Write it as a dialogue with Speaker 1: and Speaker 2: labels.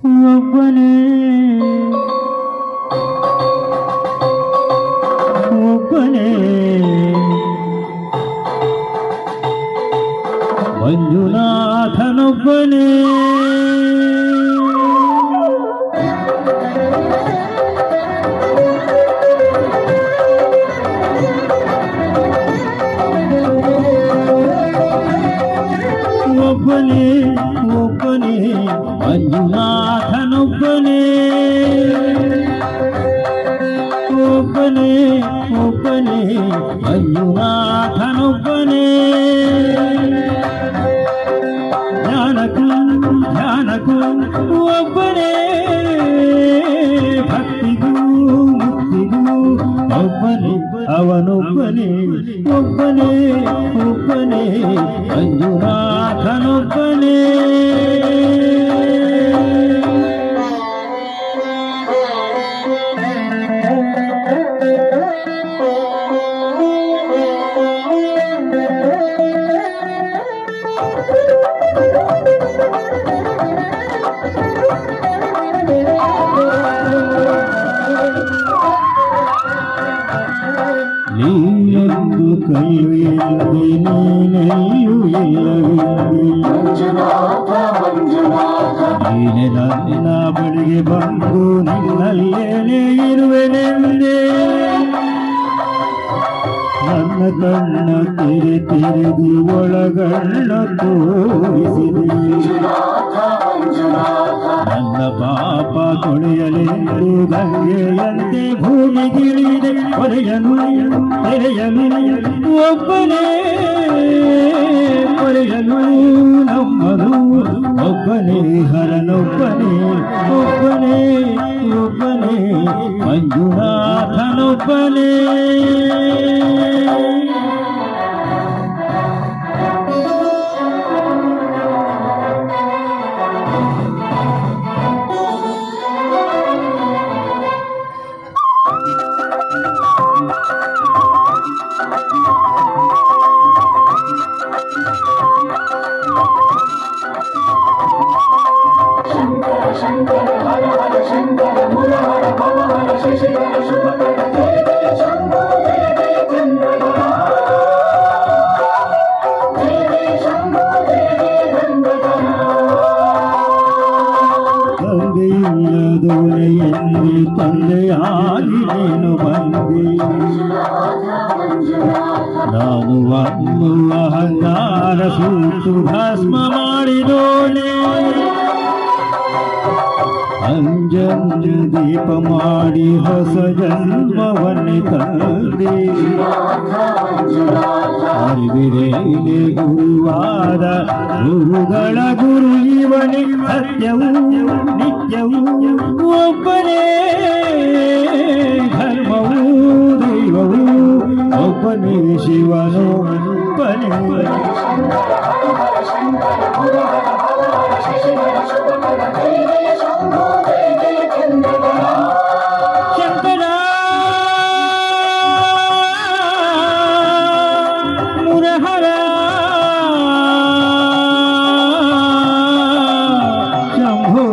Speaker 1: ಒಬ್ಬನೇ ಒಬ್ಬನೇ ಮಂಜುನಾಥನೊಬ್ಬನೇ ಒಬ್ಬನೇ ಒಬ್ಬನೇ ಮಂಜುನಾಥನೊಬ್ಬನೇ ಒಬ್ಬನೇ ಒಬ್ಬನೇ ಮಂಜುನಾಥನೊಬ್ಬನೇ ಜ್ಞಾನಕ್ಕೂ ಜ್ಞಾನಕ್ಕೂ ಒಬ್ಬನೇ ಭಕ್ತಿಗೂ ಮುಕ್ತಿಗೂ ಒಬ್ಬನೇ ಅವನೊಬ್ಬನೇ ಒಬ್ಬನೇ ಒಬ್ಬನೇ ಮಂಜುನಾಥನೊಬ್ಬನೇ ನೀನೆಂದು ಕೈಯೆಂದು ನೀನೆಯೂ ನೀನೆ ನನ್ನ ಬಳಿಗೆ ಬಂದು ನಿನ್ನಲ್ಲೇನೇ ಇರುವೆನೆಂದೇ ನನ್ನ ಕಣ್ಣ ತೆರೆದು ಒಳಗಣ್ಣ ತೋರಿಸಿದೆ ನನ್ನ ಪಾಪ ತೊಳೆಯಲೆಂದು ಗಂಗೆಯಂತೆ ಭೂಮಿಗಿಳಿದೆ ಹೊರೆಯನು ಒಬ್ಬನೇ ಹೊರೆಯನು ನಮ್ಮದು ಒಬ್ಬನೇ ಹರನೊಬ್ಬನೇ ಒಬ್ಬನೇ ಒಬ್ಬನೇ ಮಂಜುನಾಥನೊಬ್ಬನೇ
Speaker 2: शंकर हर हर शंकर मूल हर भव हर शशिधर शुभकर जय जय शंभो जय जय चंद्रधरा जय जय शंभो जय जय गंधधरा
Speaker 1: ತಂದೆಯಿಲ್ಲದೊರೆಯಲ್ಲಿ ತಂದೆಯಾಗಿ ನೀನು ಬಂದೆ ನಾನು ಒಂದು ಅಹಂಕಾರ ಸೂತು ಭಸ್ಮ ಮಾಡಿದೋಳೆ ಅಂಜಂಜು ದೀಪ ಮಾಡಿ ಹೊಸ ಜನ್ಮವನ್ನೇ ತಂದೆ ಅರಿವಿರೇನೆ ಗುರುವಾದ ಗುರುಗಳ ಗುರು ಇವನೇ ಸತ್ಯವೂ ನಿತ್ಯವೂ ಒಬ್ಬನೇ ಧರ್ಮವೂ ದೈವವೂ ಒಬ್ಬನೇ ಶಿವನೋ ಒಬ್ಬನೇ ಶಂಕರ ಮುರಹರ ಶಂಭೋ